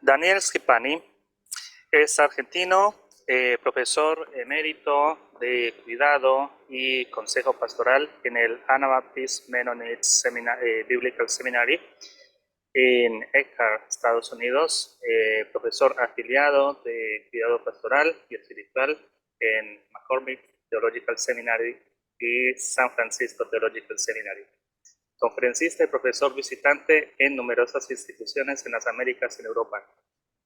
Daniel Schipani es argentino, profesor emérito de cuidado y consejo pastoral en el Anabaptist Mennonite Biblical Seminary en Eckhart, Estados Unidos, profesor afiliado de cuidado pastoral y espiritual en McCormick Theological Seminary y San Francisco Theological Seminary. Conferencista y profesor visitante en numerosas instituciones en las Américas y en Europa.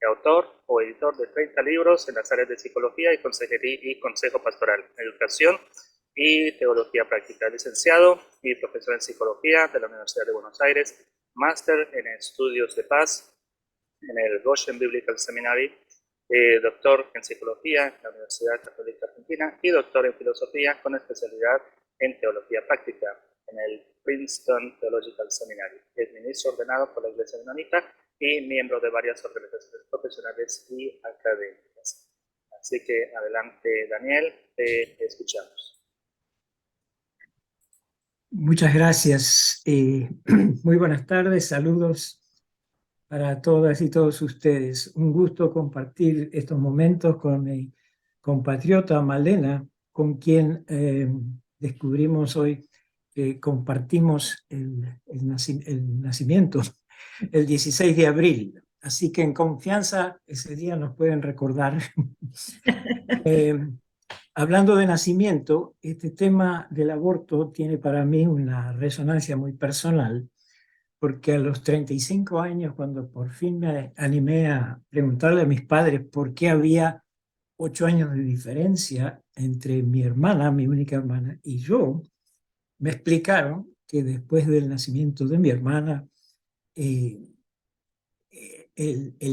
Autor o editor de 30 libros en las áreas de psicología y consejería y consejo pastoral, educación y teología práctica. Licenciado y profesor en psicología de la Universidad de Buenos Aires, máster en estudios de paz en el Goshen Biblical Seminary, doctor en psicología en la Universidad Católica Argentina y doctor en filosofía con especialidad en teología práctica en el Princeton Theological Seminary. Es ministro ordenado por la Iglesia Mennonita y miembro de varias organizaciones profesionales y académicas. Así que adelante, Daniel, te escuchamos. Muchas gracias. Muy buenas tardes, saludos para todas y todos ustedes. Un gusto compartir estos momentos con mi compatriota Malena, con quien descubrimos hoy que compartimos el nacimiento el 16 de abril. Así que en confianza ese día nos pueden recordar. Hablando de nacimiento, este tema del aborto tiene para mí una resonancia muy personal, porque a los 35 años, cuando por fin me animé a preguntarle a mis padres por qué había 8 años de diferencia entre mi hermana, mi única hermana, y yo, me explicaron que después del nacimiento de mi hermana, el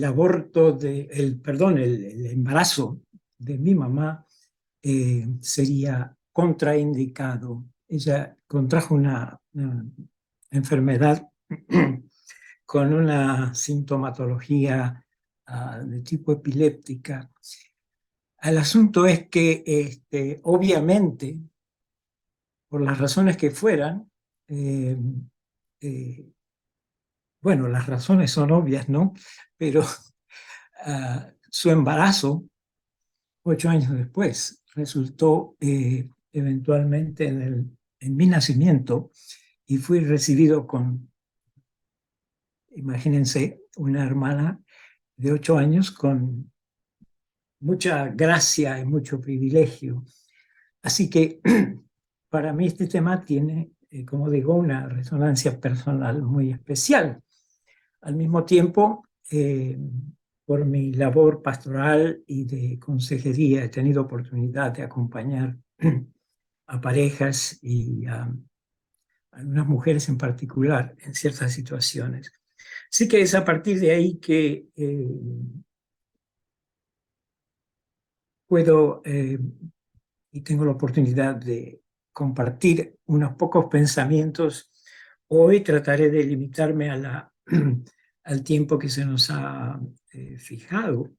aborto, el embarazo de mi mamá sería contraindicado. Ella contrajo una enfermedad con una sintomatología de tipo epiléptica. El asunto es que, obviamente, por las razones que fueran, bueno, las razones son obvias, ¿no? Pero su embarazo, 8 años después, resultó eventualmente en mi nacimiento y fui recibido con, imagínense, una hermana de 8 años con mucha gracia y mucho privilegio. Así que para mí este tema tiene, como digo, una resonancia personal muy especial. Al mismo tiempo, por mi labor pastoral y de consejería, he tenido oportunidad de acompañar a parejas y a algunas mujeres en particular en ciertas situaciones. Así que es a partir de ahí que puedo y tengo la oportunidad de compartir unos pocos pensamientos. Hoy trataré de limitarme al tiempo que se nos ha fijado.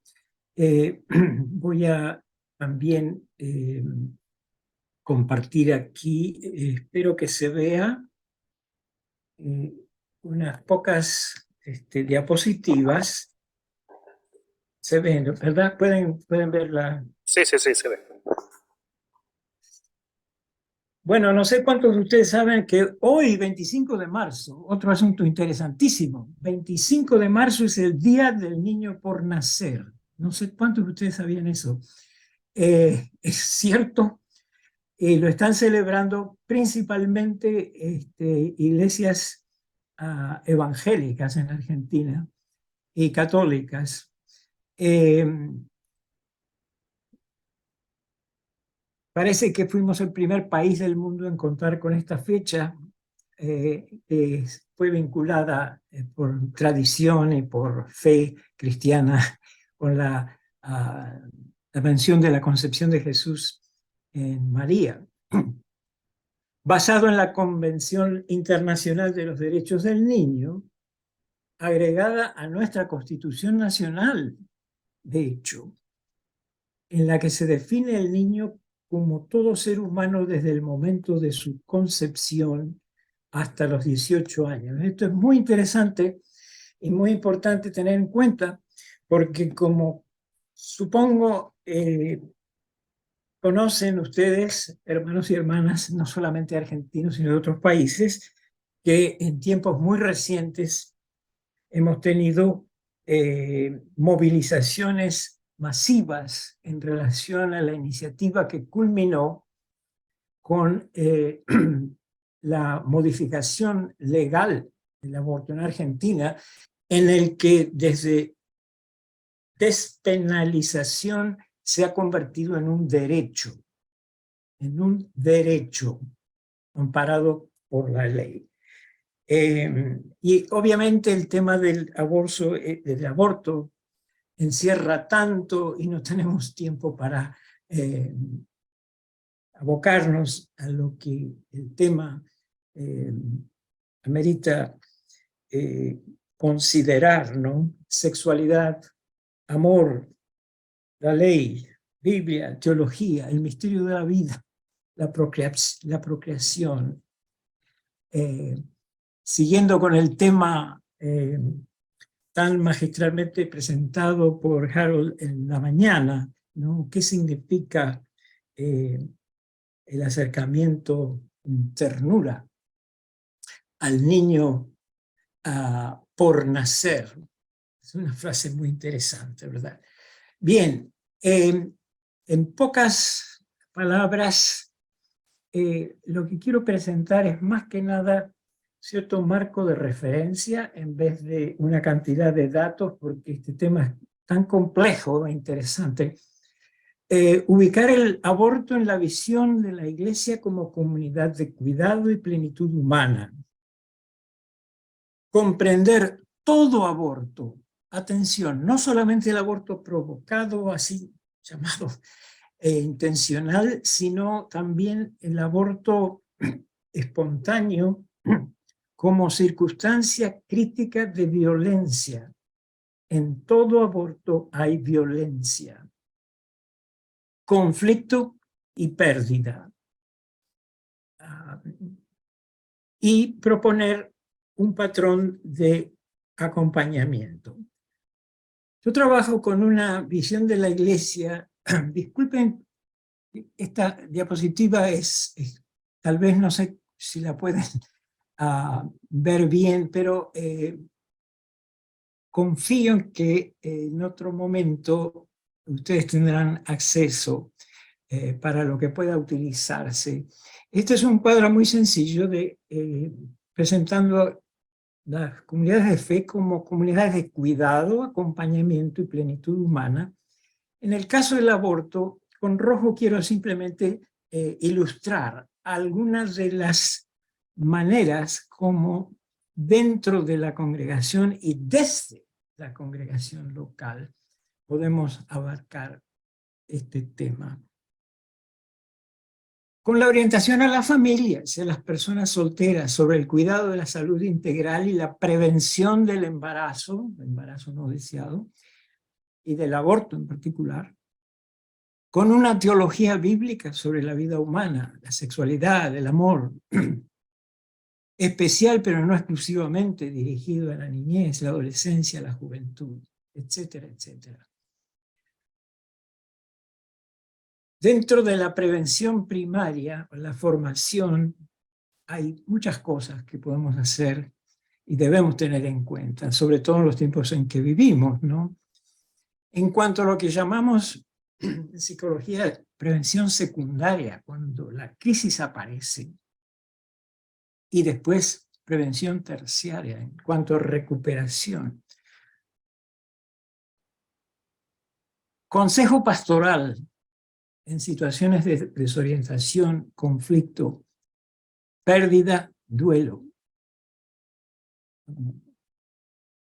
Voy a también compartir aquí, espero que se vea unas pocas diapositivas. Se ven, ¿verdad? ¿Pueden verla? Sí, se ve. Bueno, no sé cuántos de ustedes saben que hoy, 25 de marzo, otro asunto interesantísimo, 25 de marzo es el Día del Niño por Nacer. No sé cuántos de ustedes sabían eso. Es cierto, lo están celebrando principalmente iglesias evangélicas en Argentina y católicas. Parece que fuimos el primer país del mundo en contar con esta fecha. Fue vinculada por tradición y por fe cristiana con la mención de la concepción de Jesús en María. Basado en la Convención Internacional de los Derechos del Niño, agregada a nuestra Constitución Nacional, de hecho, en la que se define el niño como todo ser humano desde el momento de su concepción hasta los 18 años. Esto es muy interesante y muy importante tener en cuenta porque como supongo conocen ustedes, hermanos y hermanas, no solamente argentinos, sino de otros países, que en tiempos muy recientes hemos tenido movilizaciones masivas en relación a la iniciativa que culminó con la modificación legal del aborto en Argentina, en el que desde despenalización se ha convertido en un derecho amparado por la ley. Y obviamente el tema del aborto encierra tanto y no tenemos tiempo para abocarnos a lo que el tema amerita considerar, ¿no? Sexualidad, amor, la ley, Biblia, teología, el misterio de la vida, la procreación. Siguiendo con el tema tan magistralmente presentado por Harold en la mañana, ¿no? ¿Qué significa el acercamiento en ternura al niño por nacer? Es una frase muy interesante, ¿verdad? Bien, en pocas palabras, lo que quiero presentar es más que nada cierto marco de referencia en vez de una cantidad de datos, porque este tema es tan complejo e interesante. Ubicar el aborto en la visión de la Iglesia como comunidad de cuidado y plenitud humana. Comprender todo aborto. Atención, no solamente el aborto provocado, así llamado intencional, sino también el aborto espontáneo como circunstancia crítica de violencia. En todo aborto hay violencia, conflicto y pérdida. Y proponer un patrón de acompañamiento. Yo trabajo con una visión de la Iglesia. Disculpen, esta diapositiva tal vez no sé si la pueden ver bien, pero confío en que en otro momento ustedes tendrán acceso para lo que pueda utilizarse. Este es un cuadro muy sencillo presentando las comunidades de fe como comunidades de cuidado, acompañamiento y plenitud humana. En el caso del aborto, con rojo quiero simplemente ilustrar algunas de las maneras como dentro de la congregación y desde la congregación local podemos abarcar este tema. Con la orientación a la familia, a las personas solteras, sobre el cuidado de la salud integral y la prevención del embarazo no deseado, y del aborto en particular, con una teología bíblica sobre la vida humana, la sexualidad, el amor, especial pero no exclusivamente dirigido a la niñez, la adolescencia, la juventud, etcétera, etcétera. Dentro de la prevención primaria, la formación, hay muchas cosas que podemos hacer y debemos tener en cuenta, sobre todo en los tiempos en que vivimos, ¿no? En cuanto a lo que llamamos en psicología prevención secundaria, cuando la crisis aparece, y después prevención terciaria, en cuanto a recuperación. Consejo pastoral en situaciones de desorientación, conflicto, pérdida, duelo.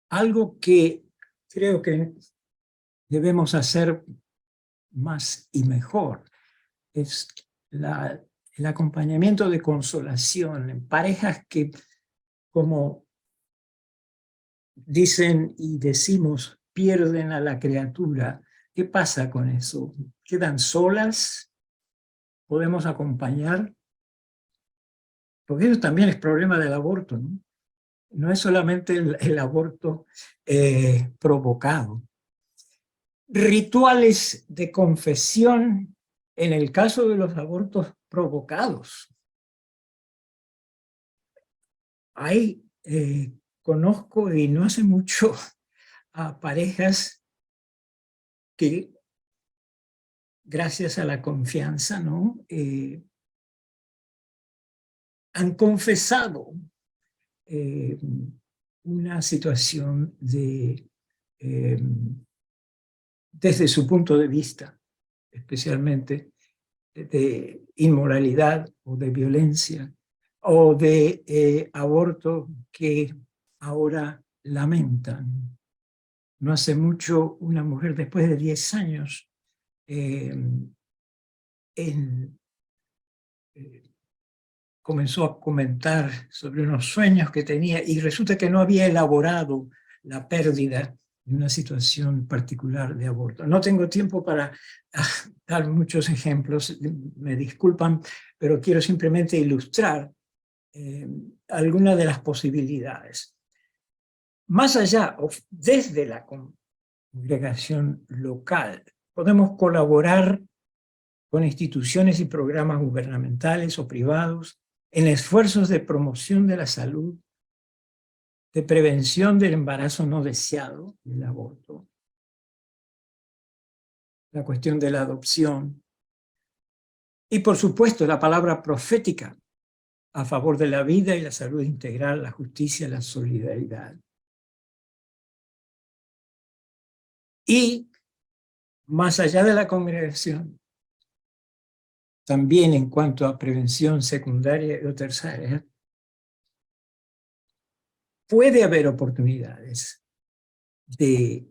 Algo que creo que debemos hacer más y mejor es el acompañamiento de consolación en parejas que, como dicen y decimos, pierden a la criatura. ¿Qué pasa con eso? ¿Quedan solas? ¿Podemos acompañar? Porque eso también es problema del aborto, ¿no? No es solamente el aborto provocado. rituales de confesión en el caso de los abortos provocados. Hay, conozco y no hace mucho a parejas que, gracias a la confianza, ¿no? Han confesado una situación de, desde su punto de vista, especialmente de inmoralidad o de violencia o de aborto que ahora lamentan. No hace mucho, una mujer después de 10 años comenzó a comentar sobre unos sueños que tenía y resulta que no había elaborado la pérdida de una situación particular de aborto. No tengo tiempo para dar muchos ejemplos, me disculpan, pero quiero simplemente ilustrar algunas de las posibilidades. Más allá, desde la congregación local, podemos colaborar con instituciones y programas gubernamentales o privados en esfuerzos de promoción de la salud, de prevención del embarazo no deseado, del aborto, la cuestión de la adopción y, por supuesto, la palabra profética a favor de la vida y la salud integral, la justicia, la solidaridad. Y, más allá de la congregación, también en cuanto a prevención secundaria o terciaria, puede haber oportunidades de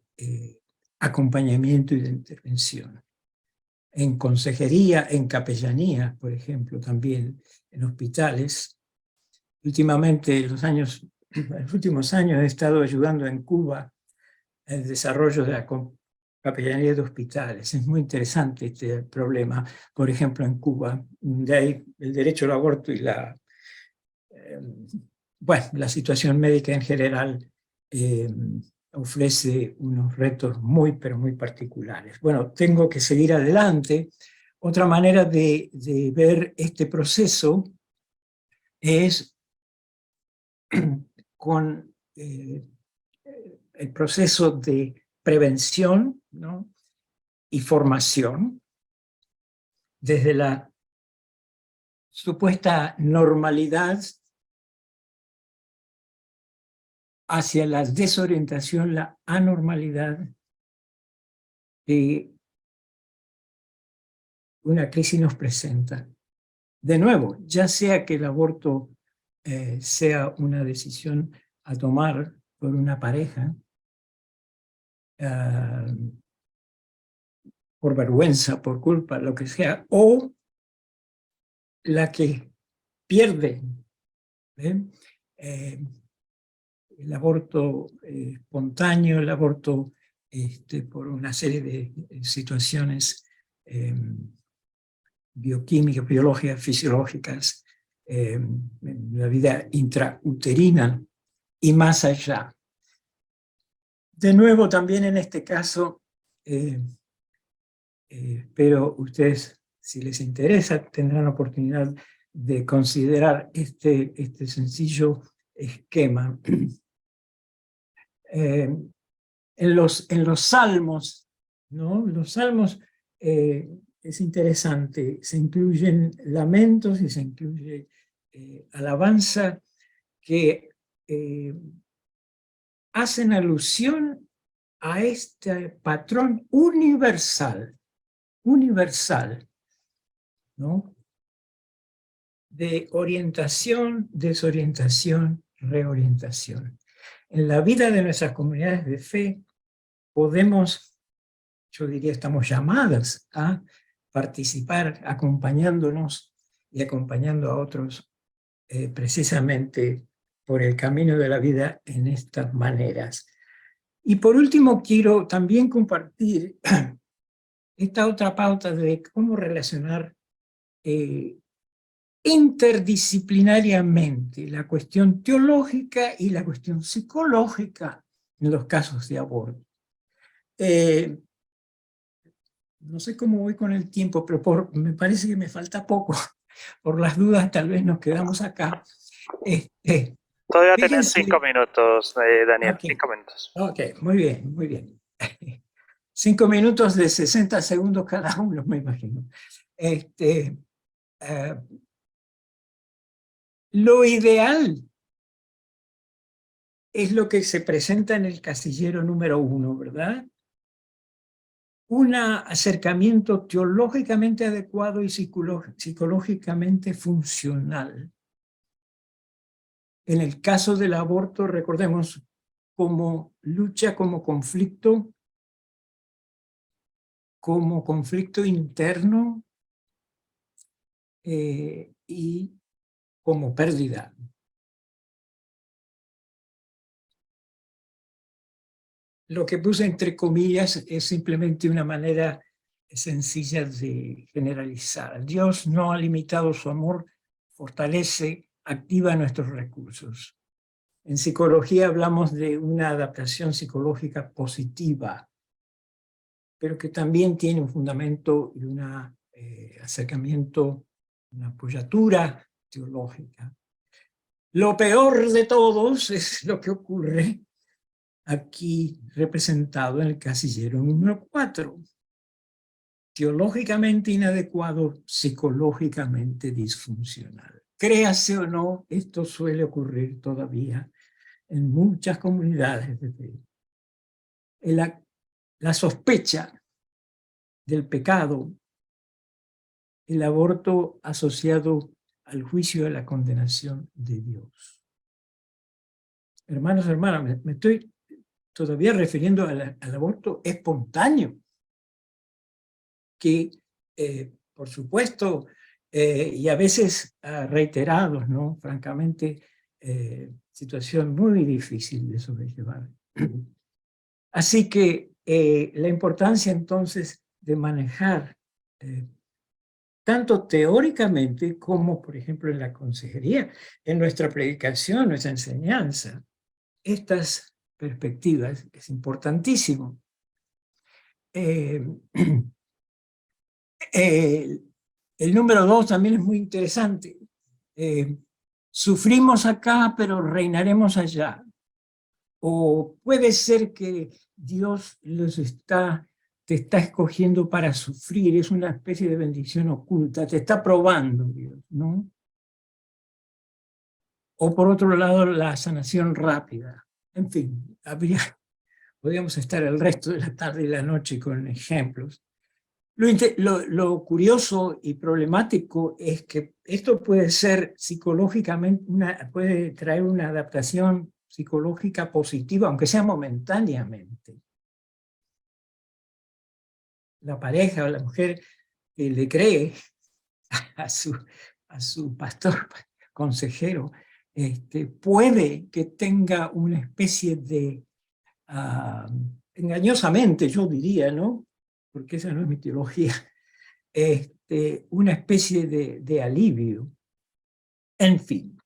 acompañamiento y de intervención. En consejería, en capellanía, por ejemplo, también en hospitales. Últimamente, en los últimos años he estado ayudando en Cuba el desarrollo de la capellanía de hospitales. Es muy interesante este problema. Por ejemplo, en Cuba, de ahí el derecho al aborto y la situación médica en general ofrece unos retos muy, pero muy particulares. Bueno, tengo que seguir adelante. Otra manera de ver este proceso es con el proceso de prevención, ¿no? Y formación, desde la supuesta normalidad hacia la desorientación, la anormalidad que una crisis nos presenta. De nuevo, ya sea que el aborto sea una decisión a tomar por una pareja, por vergüenza, por culpa, lo que sea, o la que pierde el aborto espontáneo, el aborto por una serie de situaciones bioquímicas, biológicas, fisiológicas, la vida intrauterina y más allá. De nuevo, también en este caso, pero ustedes, si les interesa, tendrán oportunidad de considerar este sencillo esquema. En los salmos, ¿no? Los salmos es interesante, se incluyen lamentos y se incluye alabanza que hacen alusión a este patrón universal, ¿no? De orientación, desorientación, reorientación. En la vida de nuestras comunidades de fe podemos, yo diría, estamos llamadas a participar acompañándonos y acompañando a otros precisamente por el camino de la vida en estas maneras. Y por último, quiero también compartir esta otra pauta de cómo relacionar interdisciplinariamente la cuestión teológica y la cuestión psicológica en los casos de aborto. no sé cómo voy con el tiempo, pero me parece que me falta poco. Por las dudas, tal vez nos quedamos acá. Este, Todavía tenés fíjense, 5 minutos, Daniel, ok, 5 minutos. ok, muy bien, muy bien. 5 minutos de 60 segundos cada uno, me imagino. Este, eh, lo ideal es lo que se presenta en el casillero número 1, ¿verdad? Un acercamiento teológicamente adecuado y psicológicamente funcional. En el caso del aborto, recordemos, como lucha, como conflicto interno y como pérdida. Lo que puse entre comillas es simplemente una manera sencilla de generalizar. Dios no ha limitado su amor, fortalece, activa nuestros recursos. En psicología hablamos de una adaptación psicológica positiva, pero que también tiene un fundamento y un acercamiento, una apoyatura teológica. Lo peor de todos es lo que ocurre aquí representado en el casillero número 4. Teológicamente inadecuado, psicológicamente disfuncional. Créase o no, esto suele ocurrir todavía en muchas comunidades de fe. La sospecha del pecado, el aborto asociado al juicio de la condenación de Dios. Hermanos, hermanas, me estoy todavía refiriendo al aborto espontáneo, que por supuesto, y a veces reiterados, ¿no? Francamente, situación muy difícil de sobrellevar. Así que la importancia entonces de manejar tanto teóricamente como, por ejemplo, en la consejería, en nuestra predicación, nuestra enseñanza, estas perspectivas es importantísimo. El número 2 también es muy interesante. Sufrimos acá, pero reinaremos allá. O puede ser que Dios te está escogiendo para sufrir, es una especie de bendición oculta, te está probando Dios, ¿no? O por otro lado, la sanación rápida. En fin, podríamos estar el resto de la tarde y la noche con ejemplos. Lo curioso y problemático es que esto puede ser psicológicamente, puede traer una adaptación psicológica positiva, aunque sea momentáneamente. La pareja o la mujer que le cree a su pastor, consejero, puede que tenga una especie de, engañosamente yo diría, ¿no? Porque esa no es mi teología, una especie de alivio. En fin.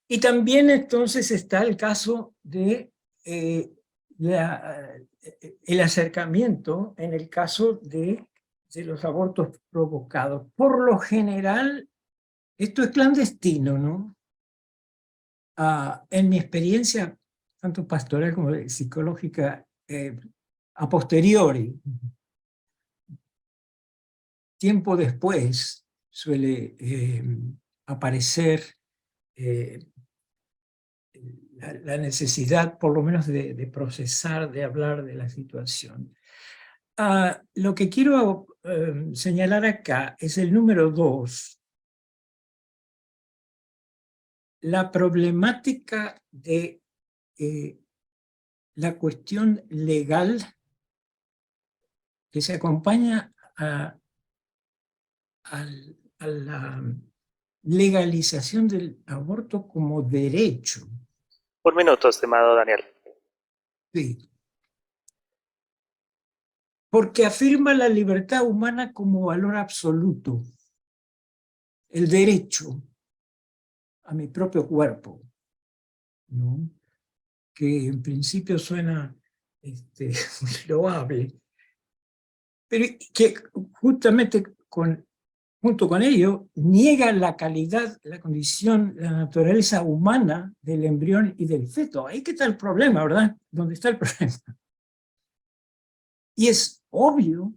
Y también entonces está el caso de el acercamiento en el caso de los abortos provocados. Por lo general, esto es clandestino, ¿no? En mi experiencia, tanto pastoral como psicológica, a posteriori, tiempo después, suele aparecer eh, la necesidad, por lo menos, de procesar, de hablar de la situación. Lo que quiero señalar acá es el número 2, la problemática de la cuestión legal que se acompaña a la legalización del aborto como derecho. 1 minuto, estimado Daniel. Sí. Porque afirma la libertad humana como valor absoluto, el derecho a mi propio cuerpo, ¿no? Que en principio suena muy loable, pero que justamente junto con ello niega la calidad, la condición, la naturaleza humana del embrión y del feto. Ahí que está el problema, ¿verdad? ¿Dónde está el problema? Y es obvio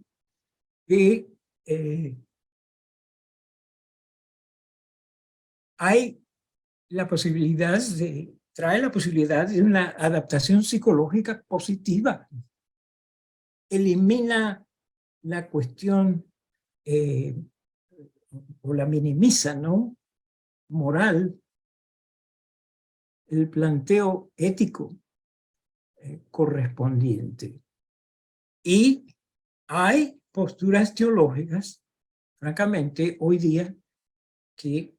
que hay la posibilidad trae la posibilidad de una adaptación psicológica positiva. Elimina la cuestión o la minimiza, ¿no? Moral, el planteo ético correspondiente. Y hay posturas teológicas, francamente, hoy día, que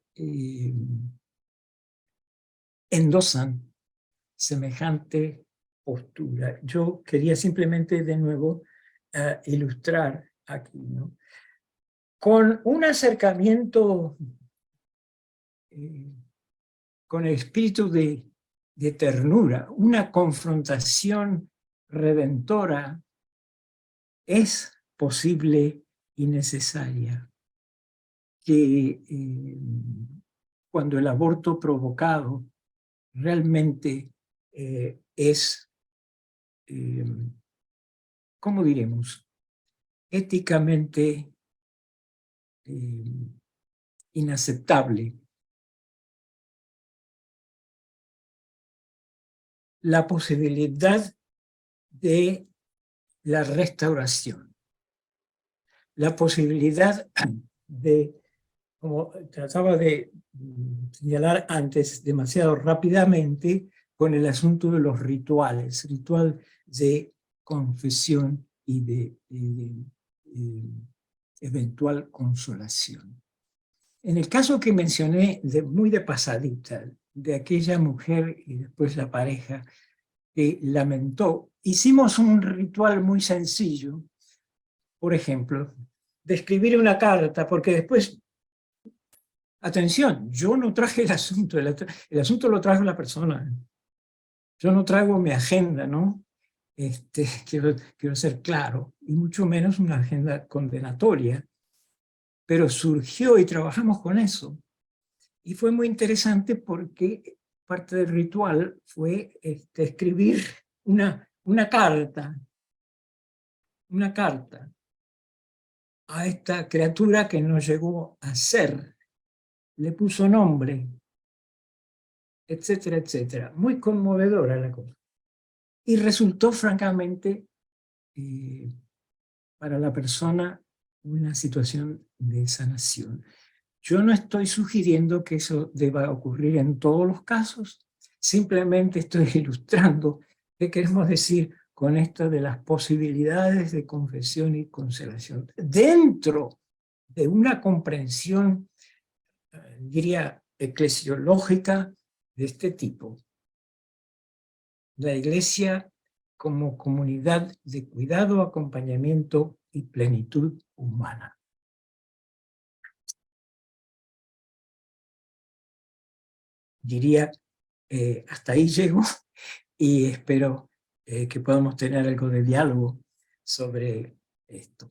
endosan semejante postura. Yo quería simplemente de nuevo ilustrar aquí, ¿no? Con un acercamiento con el espíritu de ternura, una confrontación redentora es posible y necesaria. Que cuando el aborto provocado realmente es, ¿cómo diremos?, éticamente inaceptable. La posibilidad de la restauración, la posibilidad de, como trataba de señalar antes demasiado rápidamente, con el asunto de los rituales, ritual de confesión y de eventual consolación. En el caso que mencioné muy de pasadita, de aquella mujer y después la pareja que lamentó, hicimos un ritual muy sencillo, por ejemplo, de escribir una carta, porque después, atención, yo no traje el asunto lo trajo la persona. Yo no traigo mi agenda, ¿no? Quiero ser claro, y mucho menos una agenda condenatoria, pero surgió y trabajamos con eso. Y fue muy interesante porque parte del ritual fue escribir una carta a esta criatura que no llegó a ser. Le puso nombre, etcétera, etcétera. Muy conmovedora la cosa. Y resultó francamente para la persona una situación de sanación. Yo no estoy sugiriendo que eso deba ocurrir en todos los casos, simplemente estoy ilustrando qué queremos decir con esto de las posibilidades de confesión y consolación. Dentro de una comprensión, diría, eclesiológica de este tipo, la Iglesia como comunidad de cuidado, acompañamiento y plenitud humana. Diría, hasta ahí llego y espero que podamos tener algo de diálogo sobre esto.